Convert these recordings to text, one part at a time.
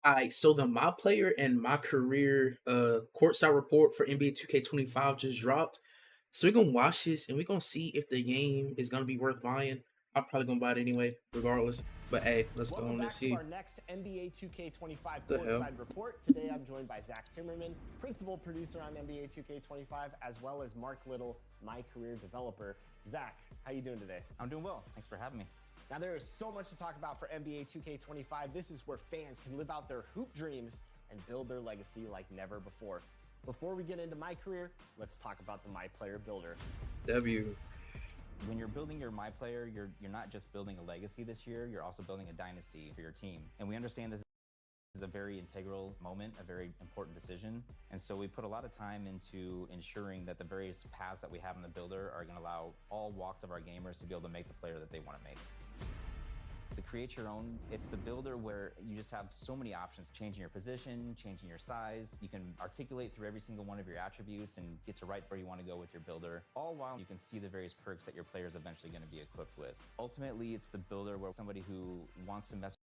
Alright, so the My Player and My Career courtside report for NBA 2K25 just dropped. So we're gonna watch this and we're gonna see if the game is gonna be worth buying. I'm probably gonna buy it anyway, regardless. But hey, let's go Welcome on and back to see. our next NBA 2K25 The hell? courtside report. Today I'm joined by Zach Timmerman, principal producer on NBA 2K25, as well as Mark Little, my career developer. Zach, how you doing today? I'm doing well. Thanks for having me. Now there is so much to talk about for NBA 2K25. This is where fans can live out their hoop dreams and build their legacy like never before. Before we get into my career, let's talk about the My Player Builder. W. When you're building your My Player, you're not just building a legacy this year, you're also building a dynasty for your team. And we understand this is a very integral moment, a very important decision. And so we put a lot of time into ensuring that the various paths that we have in the builder are gonna allow all walks of our gamers to be able to make the player that they wanna make. To create your own, it's the builder where you just have so many options, changing your position, changing your size. You can articulate through every single one of your attributes and get to right where you want to go with your builder, all while you can see the various perks that your player is eventually going to be equipped with. Ultimately, it's the builder where somebody who wants to mess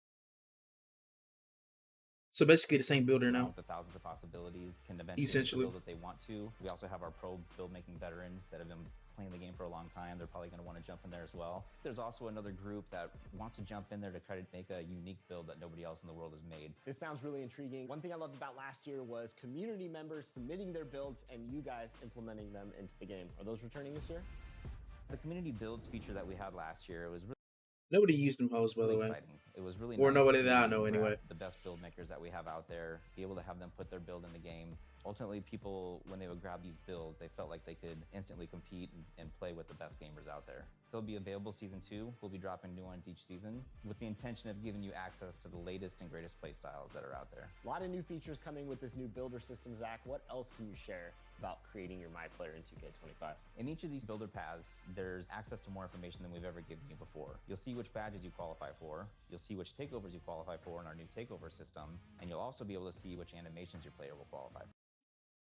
So basically the same builder now. with the thousands of possibilities can eventually Essentially. build that they want to. We also have our pro build making veterans that have been playing the game for a long time. They're probably going to want to jump in there as well. There's also another group that wants to jump in there to try to make a unique build that nobody else in the world has made. This sounds really intriguing. One thing I loved about last year was community members submitting their builds and you guys implementing them into the game. Are those returning this year? The community builds feature that we had last year, it was Nobody used them hoes, by the really way. exciting. It was really Or nice nobody to that I be know able to anyway. grab the best build makers that we have out there, be able to have them put their build in the game. Ultimately, people, when they would grab these builds, they felt like they could instantly compete and play with the best gamers out there. They'll be available season 2. We'll be dropping new ones each season with the intention of giving you access to the latest and greatest play styles that are out there. A lot of new features coming with this new builder system, Zach. What else can you share about creating your My Player in 2K25? In each of these builder paths, there's access to more information than we've ever given you before. You'll see which badges you qualify for, you'll see which takeovers you qualify for in our new takeover system, and you'll also be able to see which animations your player will qualify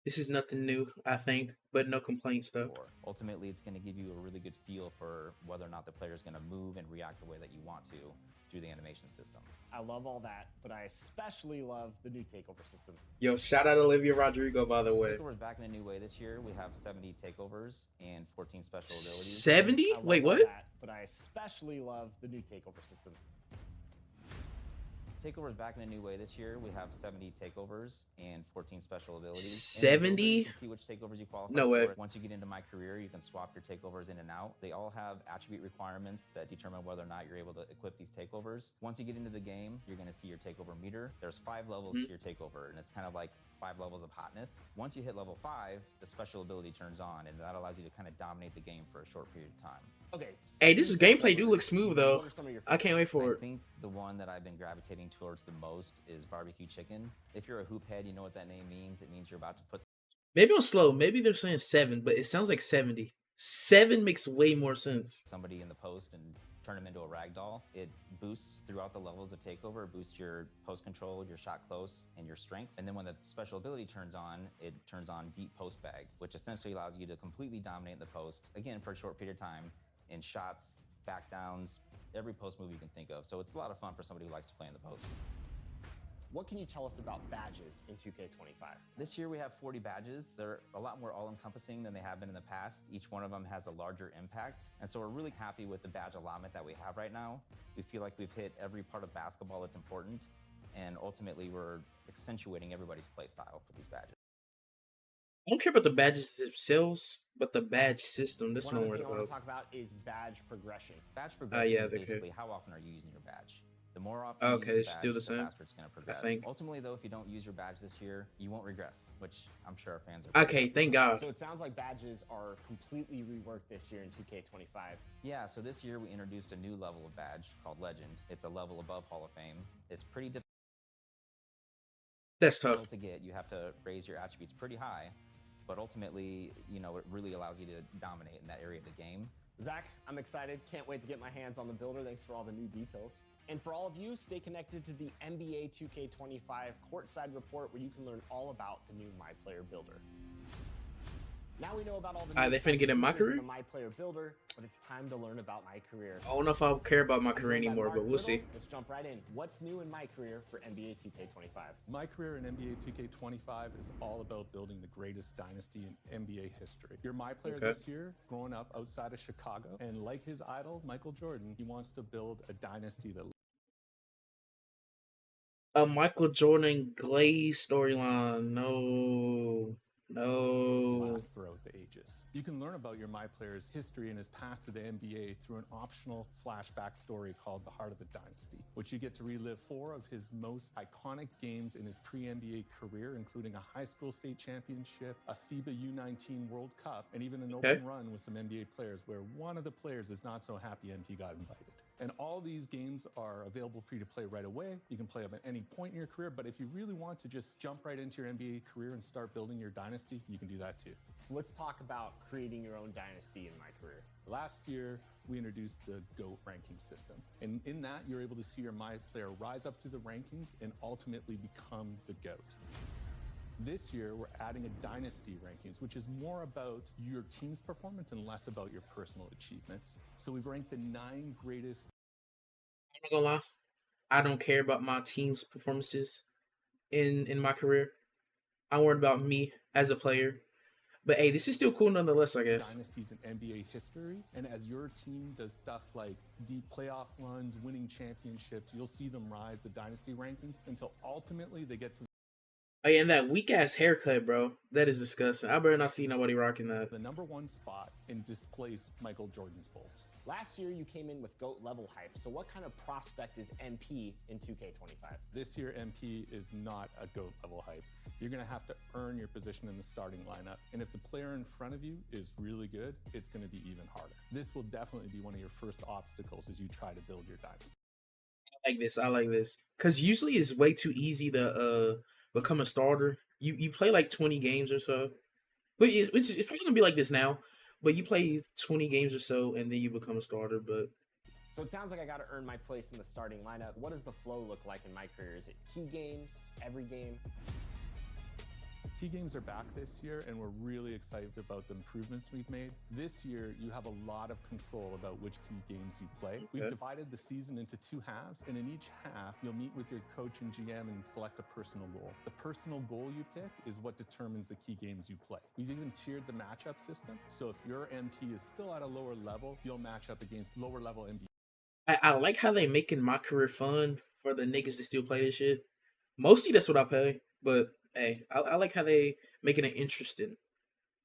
This is nothing new, I think, but no complaints though. for. Ultimately, it's going to give you a really good feel for whether or not the player is going to move and react the way that you want to through the animation system. I love all that, but I especially love the new takeover system. Yo, shout out Olivia Rodrigo, by the way. Takeovers back in a new way this year. We have 70 takeovers and 14 special abilities. 70? I love Wait, all what? that, but I especially love the new takeover system. Takeovers back in a new way this year. We have 70 takeovers and 14 special abilities. 70? You can see which takeovers you qualify No way. for. Once you get into My Career, you can swap your takeovers in and out. They all have attribute requirements that determine whether or not you're able to equip these takeovers. Once you get into the game, you're going to see your takeover meter. There's 5 levels to your takeover, and it's kind of like 5 levels of hotness. Once you hit level 5, the special ability turns on, and that allows you to kind of dominate the game for a short period of time. Okay. Hey, this is gameplay do look smooth though. What are some of your I can't wait for I it. think the one that I've been gravitating towards the most is barbecue chicken. If you're a hoop head, you know what that name means. It means you're about to put Maybe I'm slow. Maybe they're saying 7, but it sounds like 70. 7 makes way more sense. somebody in the post and turn them into a ragdoll. It boosts throughout the levels of takeover. It boosts your post control, your shot close, and your strength. And then when the special ability turns on, it turns on deep post bag, which essentially allows you to completely dominate the post, again, for a short period of time, in shots, back downs, every post move you can think of. So it's a lot of fun for somebody who likes to play in the post. What can you tell us about badges in 2K25? This year we have 40 badges. They're a lot more all-encompassing than they have been in the past. Each one of them has a larger impact. And so we're really happy with the badge allotment that we have right now. We feel like we've hit every part of basketball that's important. And ultimately, we're accentuating everybody's play style for these badges. I don't care about the badges themselves, but the badge system. This One one other where thing I want to to talk about is badge progression. Badge progression yeah, is they basically could. how often are you using your badge. The more often you Okay, use it's your still badge, the same, faster it's going to progress. think. Ultimately, though, if you don't use your badge this year, you won't regress, which I'm sure our fans are. Okay, thank God. So it sounds like badges are completely reworked this year in 2K25. Yeah, so this year we introduced a new level of badge called Legend. It's a level above Hall of Fame. It's pretty That's difficult tough. to get. You have to raise your attributes pretty high, but ultimately, you know, it really allows you to dominate in that area of the game. Zach, I'm excited. Can't wait to get my hands on the builder. Thanks for all the new details. And for all of you, stay connected to the NBA 2K25 Courtside Report, where you can learn all about the new My Player Builder. Now we know about all the They finna get in my features in career? the My Player Builder, but it's time to learn about My Career. I don't know if I care about my I'm career joined by anymore, Mark but we'll Little. see. Let's jump right in. What's new in My Career for NBA 2K25? My career in NBA 2K25 is all about building the greatest dynasty in NBA history. You're my player Okay. this year, growing up outside of Chicago, and like his idol, Michael Jordan, he wants to build a dynasty that A Michael Jordan Glaze storyline. No. lasts throughout the ages. You can learn about your My Player's history and his path to the NBA through an optional flashback story called The Heart of the Dynasty, which you get to relive 4 of his most iconic games in his pre-NBA career, including a high school state championship, a FIBA U19 World Cup, and even an open run with some NBA players where one of the players is not so happy MP got invited. And all these games are available for you to play right away. You can play them at any point in your career, but if you really want to just jump right into your NBA career and start building your dynasty, you can do that too. So let's talk about creating your own dynasty in My Career. Last year, we introduced the GOAT ranking system. And in that, you're able to see your My Player rise up through the rankings and ultimately become the GOAT. This year, we're adding a dynasty rankings, which is more about your team's performance and less about your personal achievements. So we've ranked the 9 greatest. I'm not gonna lie. I don't care about my team's performances in my career. I'm worried about me as a player. But hey, this is still cool nonetheless, I guess. Dynasties in NBA history. And as your team does stuff like deep playoff runs, winning championships, you'll see them rise the dynasty rankings until ultimately they get to Oh yeah, and that weak ass haircut, bro. That is disgusting. I better not see nobody rocking that. the #1 spot and displace Michael Jordan's Bulls. Last year, you came in with GOAT level hype. So what kind of prospect is MP in 2K25? This year, MP is not a GOAT level hype. You're going to have to earn your position in the starting lineup. And if the player in front of you is really good, it's going to be even harder. This will definitely be one of your first obstacles as you try to build your dynasty. I like this. Because usually it's way too easy to become a starter. You play like 20 games or so. But it's probably going to be like this now. But you play 20 games or so and then you become a starter. But So it sounds like I got to earn my place in the starting lineup. What does the flow look like in My Career? Is it key games, every game? Key games are back this year, and we're really excited about the improvements we've made. This year, you have a lot of control about which key games you play. We've Okay. divided the season into 2 halves, and in each half, you'll meet with your coach and GM and select a personal goal. The personal goal you pick is what determines the key games you play. We've even tiered the matchup system, so if your MP is still at a lower level, you'll match up against lower level NBA. I like how they making my career fun for the niggas that still play this shit. Mostly that's what I pay. But hey, I like how they making it interesting.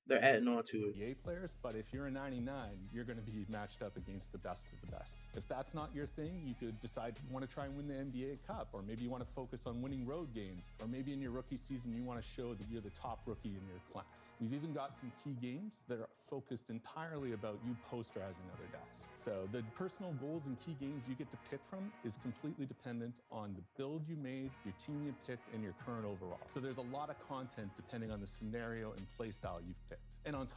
They're adding on to it. NBA players, but if you're a 99, you're going to be matched up against the best of the best. If that's not your thing, you could decide you want to try and win the NBA Cup, or maybe you want to focus on winning road games, or maybe in your rookie season you want to show that you're the top rookie in your class. We've even got some key games that are focused entirely about you posterizing other guys. So the personal goals and key games you get to pick from is completely dependent on the build you made, your team you picked, and your current overall. So there's a lot of content depending on the scenario and play style you've picked. And on top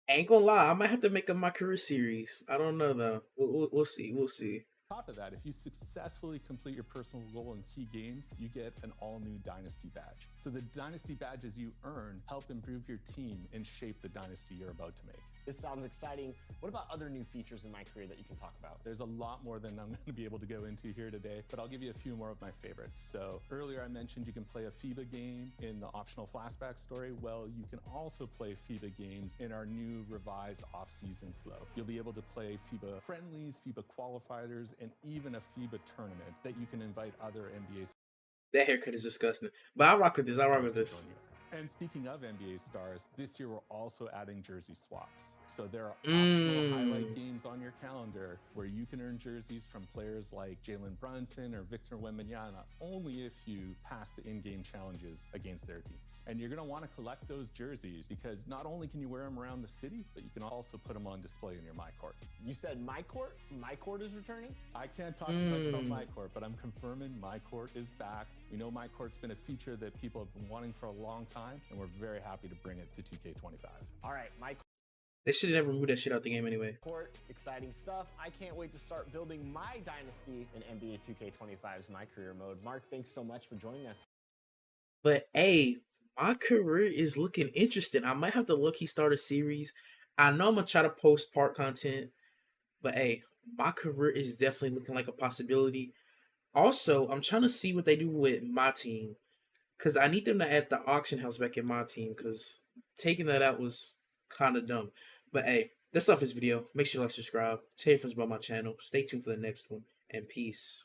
Ain't gonna lie, I might have to make up my career series. I don't know though. We'll see. We'll see. of that, if you successfully complete your personal goal in key games, you get an all-new Dynasty badge. So the Dynasty badges you earn help improve your team and shape the Dynasty you're about to make. This sounds exciting. What about other new features in My Career that you can talk about? There's a lot more than I'm going to be able to go into here today, but I'll give you a few more of my favorites. So earlier I mentioned you can play a FIBA game in the optional flashback story. Well, you can also play FIBA games in our new revised off-season flow. You'll be able to play FIBA friendlies, FIBA qualifiers, and even a FIBA tournament that you can invite other NBA That haircut is disgusting. But I rock with this. I rock with to this. join you. And speaking of NBA stars, this year we're also adding jersey swaps. So there are optional highlight games on your calendar where you can earn jerseys from players like Jalen Brunson or Victor Wembanyama only if you pass the in-game challenges against their teams. And you're going to want to collect those jerseys because not only can you wear them around the city, but you can also put them on display in your MyCourt. You said My Court? My Court is returning? I can't talk too much about MyCourt, but I'm confirming MyCourt is back. We know MyCourt's been a feature that people have been wanting for a long time, and we're very happy to bring it to 2K25. All right, My They should have never moved that shit out the game anyway. Court, exciting stuff. I can't wait to start building my dynasty in NBA 2K25's My Career mode. Mark, thanks so much for joining us. But hey, My career is looking interesting. I might have to low-key start a series. I know I'm gonna try to post part content, but hey, my career is definitely looking like a possibility. Also, I'm trying to see what they do with my team because I need them to add the auction house back in my team because taking that out was kind of dumb. But hey, that's all for this video. Make sure you like, subscribe, tell your friends about my channel. Stay tuned for the next one, and peace.